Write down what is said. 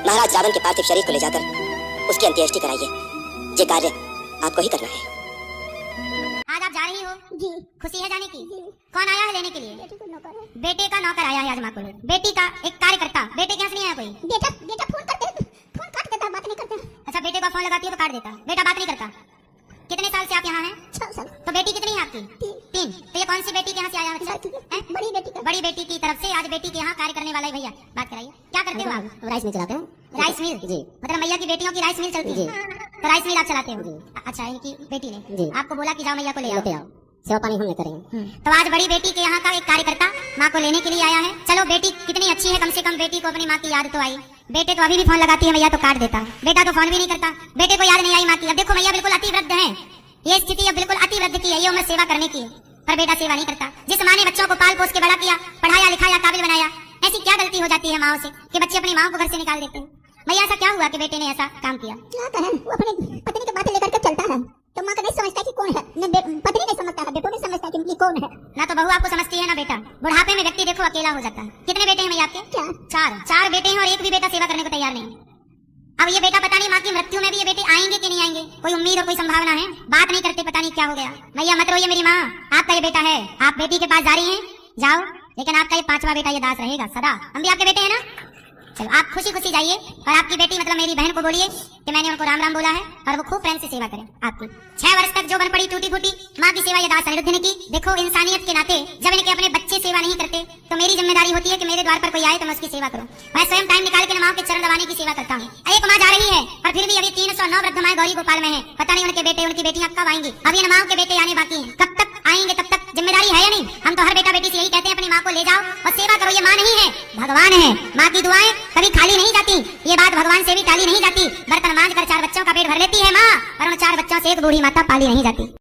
महाराज रावण के पार्थिव शरीर को ले जाकर उसकी अंत्येष्टि कराइए। ये कार्य आपको ही करना है। आज आप जा रही हो जी। खुशी है जाने की? जी। कौन आया है लेने के लिए? बेटे को नौकर है। बेटे का नौकर आया है आज माँ को लेने। बेटी का एक कार्यकर्ता। बेटे के यहाँ से नहीं आया कोई? बेटा फोन करते, फोन काट देता, बात नहीं करते। अच्छा, बेटे को फोन लगाती है तो काट देता। बेटा बात नहीं करता। कितने साल से आप यहाँ हैं? 6 साल। तो बेटी कितनी है आपकी? 3। तो ये कौन सी बेटी के यहाँ से आया बच्चा? बड़ी बेटी का। बड़ी बेटी की तरफ से आज बेटी के यहाँ कार्य करने वाला है। भैया बात कराइए, क्या करते हो आप? राइस मिल चलाते हैं। Rice mill? जी। मतलब मैया की बेटियों की राइस मिल चलती जी। है? तो राइस मिल आप चलाते हो? जी। अच्छा, इनकी बेटी ने जी। आपको बोला कि जाओ मैया को ले लेते आओ। आओ, सेवा पानी हम करेंगे। तो आज बड़ी बेटी के यहाँ का एक कार्यकर्ता माँ को लेने के लिए आया है। चलो, बेटी कितनी अच्छी है, कम से कम बेटी को अपनी माँ की याद तो आई। बेटे को अभी भी फोन लगाती है मैया तो काट देता। बेटा तो फोन भी नहीं करता, बेटे को याद नहीं आई माँ की। अब देखो मैया बिल्कुल अति वृद्ध है। ये स्थिति अब बिल्कुल अति वृद्ध की है। ये उम्र सेवा करने की है, पर बेटा सेवा नहीं करता। जिस माँ ने बच्चों को पाल पोस के बड़ा किया, पढ़ाया लिखाया, काबिल बनाया, ऐसी क्या गलती हो जाती है माओ से कि बच्चे अपनी माँ को घर से निकाल देते हैं? मैया ऐसा क्या हुआ कि बेटे ने ऐसा काम किया? क्या कहें, वो अपनी पत्नी की बातें लेकर के चलता है तो माँ का नहीं समझता कि कौन है, पत्नी नहीं समझता है, बेटो नहीं समझता कि कौन है। ना तो बहू आपको समझती है ना बेटा। बुढ़ापे में व्यक्ति देखो अकेला हो जाता है। कितने बेटे हैं मैया आपके? क्या? 4 बेटे हैं और एक भी बेटा सेवा करने को तैयार नहीं। अब ये बेटा पता नहीं माँ की मृत्यु में भी ये बेटे आएंगे कि नहीं आएंगे, कोई उम्मीद और कोई संभावना है? बात नहीं करते, पता नहीं क्या हो गया। मैया मत रोइए मेरी माँ, आपका ये बेटा है, आप बेटी के पास जा रही हैं, जाओ, लेकिन आपका ये 5वां बेटा ये दास रहेगा सदा। हम भी आपके बेटे हैं ना? चलो, आप खुशी खुशी जाइए और आपकी बेटी मतलब मेरी बहन को बोलिए कि मैंने उनको राम राम बोला है और वो खूब प्रेम से सेवा करें आपकी। 6 वर्ष तक जो बन पड़ी टूटी फूटी माँ की सेवा ये दास अनिरुद्ध ने की। देखो, इंसानियत के नाते जब इनके अपने बच्चे सेवा नहीं करते तो मेरी जिम्मेदारी होती है कि मेरे द्वार पर कोई आए तो मैं उसकी सेवा करूं। मैं स्वयं टाइम निकाल के माँ के चरण दबाने की सेवा करता हूँ। एक माँ जा रही है और फिर भी अभी 309 वृद्ध माँ गौरी गोपाल में है। पता नहीं उनके बेटे उनकी बेटियां कब आएंगी। अभी इन माँ के बेटे आने बाकी हैं, कब तक आएंगे? तब तक जिम्मेदारी है या नहीं? हम तो हर बेटा बेटी से यही कहते हैं, अपनी माँ को ले जाओ और सेवा करो। ये माँ नहीं है, भगवान है। माँ की दुआएं कभी खाली नहीं जाती, ये बात भगवान से भी टाली नहीं जाती। बर्तन मांज कर 4 बच्चों का पेट भर लेती है माँ, और उन 4 बच्चों से एक बूढ़ी माता पाली नहीं जाती।